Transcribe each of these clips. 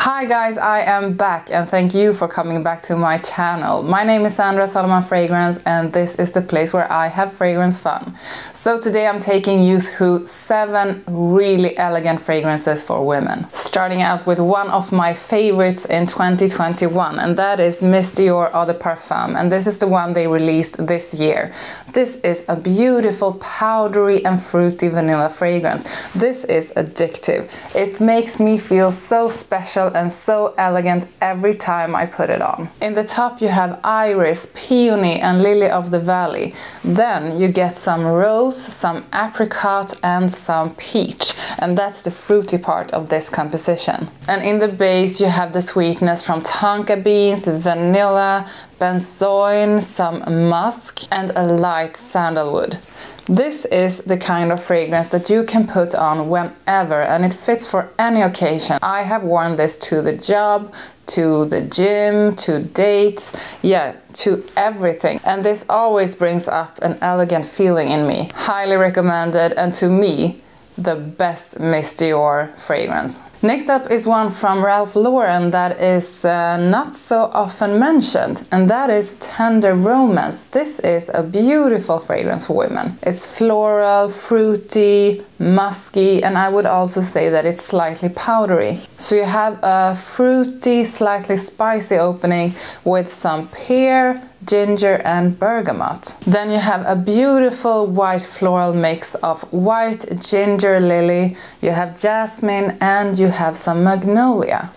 Hi guys, I am back and thank you for coming back to my channel. My name is Sandra Solomon Fragrance and this is the place where I have fragrance fun. So today I'm taking you through 7 really elegant fragrances for women. Starting out with one of my favorites in 2021, and that is Miss Dior Eau de Parfum, and this is the one they released this year. This is a beautiful powdery and fruity vanilla fragrance. This is addictive. It makes me feel so special and so elegant every time I put it on. In the top you have iris, peony and lily of the valley. Then you get some rose, some apricot and some peach, and that's the fruity part of this composition. And in the base you have the sweetness from tonka beans, vanilla, benzoin, some musk and a light sandalwood. This is the kind of fragrance that you can put on whenever and it fits for any occasion. I have worn this to the job, to the gym, to dates, yeah, to everything. And this always brings up an elegant feeling in me. Highly recommended, and to me, the best Miss Dior fragrance. Next up is one from Ralph Lauren that is not so often mentioned, and that is Tender Romance. This is a beautiful fragrance for women. It's floral, fruity, musky, and I would also say that it's slightly powdery. So you have a fruity, slightly spicy opening with some pear, ginger and bergamot. Then you have a beautiful white floral mix of white, ginger, lily, you have jasmine and you have some magnolia.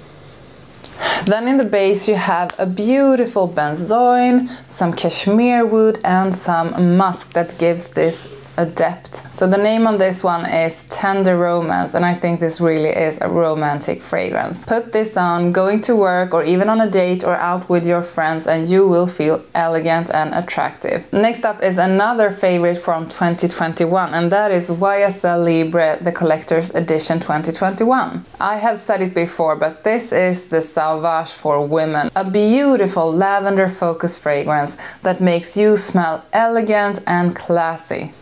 Then in the base you have a beautiful benzoin, some cashmere wood and some musk that gives this a depth. So the name on this one is Tender Romance, and I think this really is a romantic fragrance. Put this on going to work or even on a date or out with your friends and you will feel elegant and attractive. Next up is another favorite from 2021, and that is YSL Libre, the Collector's Edition 2021. I have said it before, but this is the Sauvage for women. A beautiful lavender focused fragrance that makes you smell elegant and classy.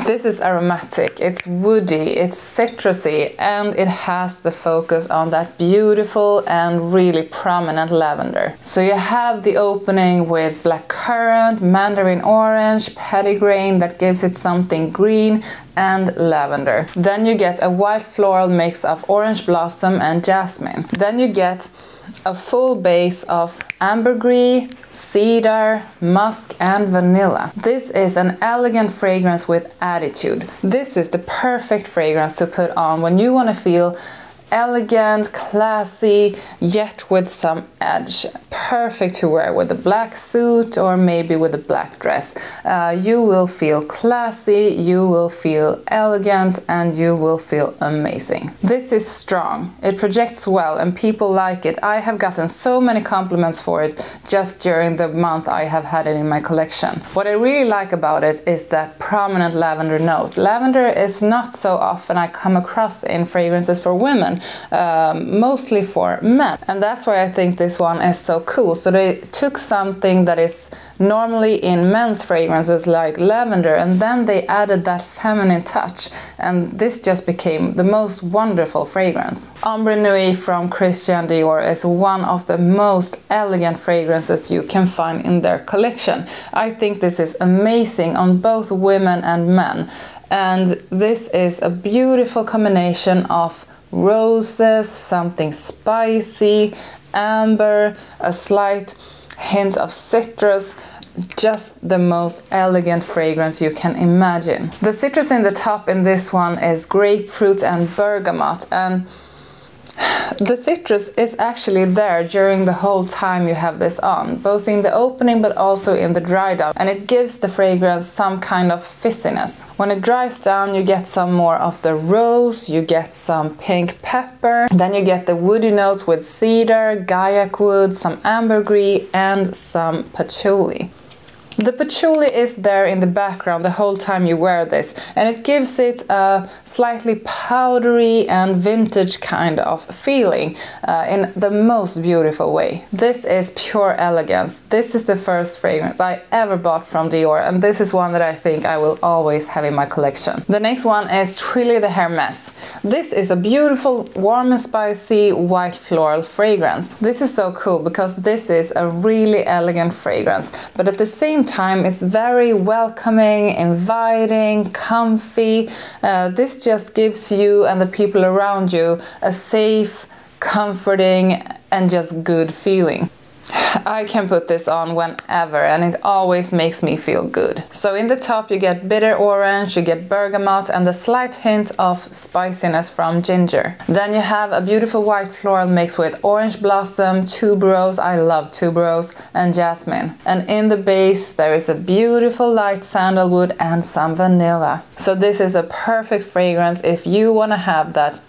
This is aromatic, it's woody, it's citrusy, and it has the focus on that beautiful and really prominent lavender. So you have the opening with blackcurrant, mandarin orange, petitgrain that gives it something green, and lavender. Then you get a white floral mix of orange blossom and jasmine. Then you get a full base of ambergris, cedar, musk and vanilla. This is an elegant fragrance with attitude. This is the perfect fragrance to put on when you want to feel elegant, classy, yet with some edge. Perfect to wear with a black suit or maybe with a black dress. You will feel classy, you will feel elegant, and you will feel amazing. This is strong, it projects well and people like it. I have gotten so many compliments for it just during the month I have had it in my collection. What I really like about it is that prominent lavender note. Lavender is not so often I come across in fragrances for women. Mostly for men, and that's why I think this one is so cool. So they took something that is normally in men's fragrances like lavender, and then they added that feminine touch, and this just became the most wonderful fragrance. Ambre Nuit from Christian Dior is one of the most elegant fragrances you can find in their collection. I think this is amazing on both women and men, and this is a beautiful combination of roses, something spicy, amber, a slight hint of citrus, just the most elegant fragrance you can imagine. The citrus in the top in this one is grapefruit and bergamot, and the citrus is actually there during the whole time you have this on, both in the opening but also in the dry down, and it gives the fragrance some kind of fizziness. When it dries down you get some more of the rose, you get some pink pepper, then you get the woody notes with cedar, gaiac wood, some ambergris and some patchouli. The patchouli is there in the background the whole time you wear this, and it gives it a slightly powdery and vintage kind of feeling in the most beautiful way. This is pure elegance. This is the first fragrance I ever bought from Dior, and this is one that I think I will always have in my collection. The next one is Twilly the Hermés. This is a beautiful, warm and spicy white floral fragrance. This is so cool because this is a really elegant fragrance, but at the same time it's very welcoming, inviting, comfy. This just gives you and the people around you a safe, comforting and just good feeling. I can put this on whenever and it always makes me feel good. So in the top you get bitter orange, you get bergamot and a slight hint of spiciness from ginger. Then you have a beautiful white floral mix with orange blossom, tuberose, I love tuberose, and jasmine. And in the base there is a beautiful light sandalwood and some vanilla. So this is a perfect fragrance if you want to have that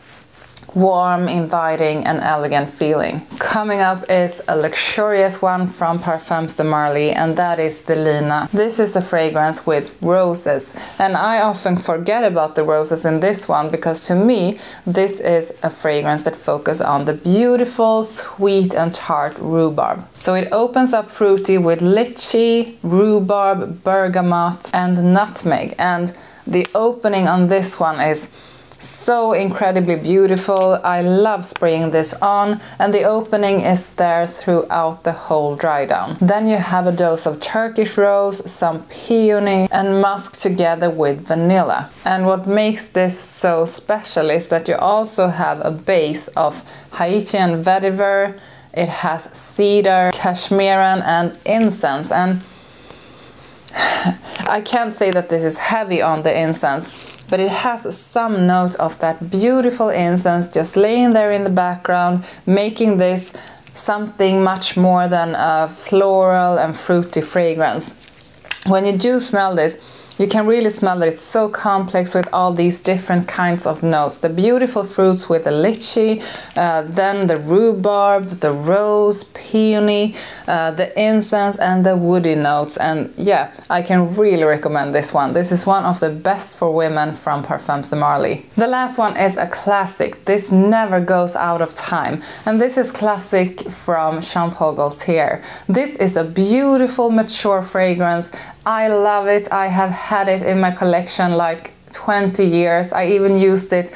warm, inviting and elegant feeling. Coming up is a luxurious one from Parfums de Marly, and that is Delina. This is a fragrance with roses, and I often forget about the roses in this one because to me this is a fragrance that focuses on the beautiful, sweet and tart rhubarb. So it opens up fruity with lychee, rhubarb, bergamot and nutmeg, and the opening on this one is so incredibly beautiful. I love spraying this on, and the opening is there throughout the whole dry down. Then you have a dose of Turkish rose, some peony and musk together with vanilla. And what makes this so special is that you also have a base of Haitian vetiver, it has cedar, cashmeran and incense, and I can't say that this is heavy on the incense, but it has some note of that beautiful incense just laying there in the background, making this something much more than a floral and fruity fragrance. When you do smell this, you can really smell that it's so complex with all these different kinds of notes. The beautiful fruits with the lychee, then the rhubarb, the rose, peony, the incense and the woody notes. And yeah, I can really recommend this one. This is one of the best for women from Parfums de Marly. The last one is a classic. This never goes out of time. And this is Classique from Gaultier. This is a beautiful, mature fragrance. I love it. I have had it in my collection like 20 years. I even used it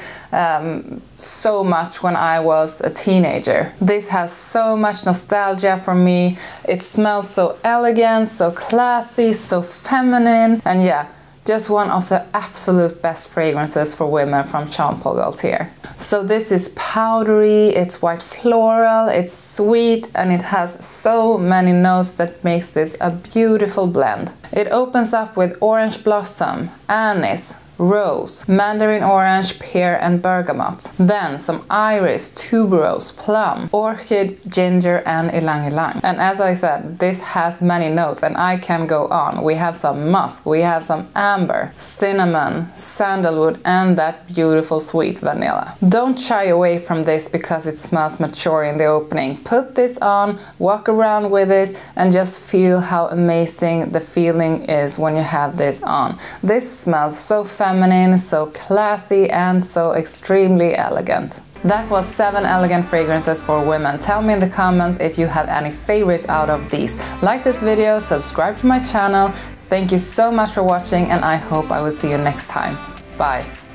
so much when I was a teenager. This has so much nostalgia for me. It smells so elegant, so classy, so feminine, and yeah, just one of the absolute best fragrances for women from Gaultier. So this is powdery, it's white floral, it's sweet, and it has so many notes that makes this a beautiful blend. It opens up with orange blossom, anise, rose, mandarin orange, pear and bergamot. Then some iris, tuberose, plum, orchid, ginger and ylang ylang. And as I said, this has many notes and I can go on. We have some musk, we have some amber, cinnamon, sandalwood and that beautiful sweet vanilla. Don't shy away from this because it smells mature in the opening. Put this on, walk around with it and just feel how amazing the feeling is when you have this on. This smells so feminine, so classy and so extremely elegant. That was 7 elegant fragrances for women. Tell me in the comments if you have any favorites out of these. Like this video, subscribe to my channel. Thank you so much for watching and I hope I will see you next time. Bye!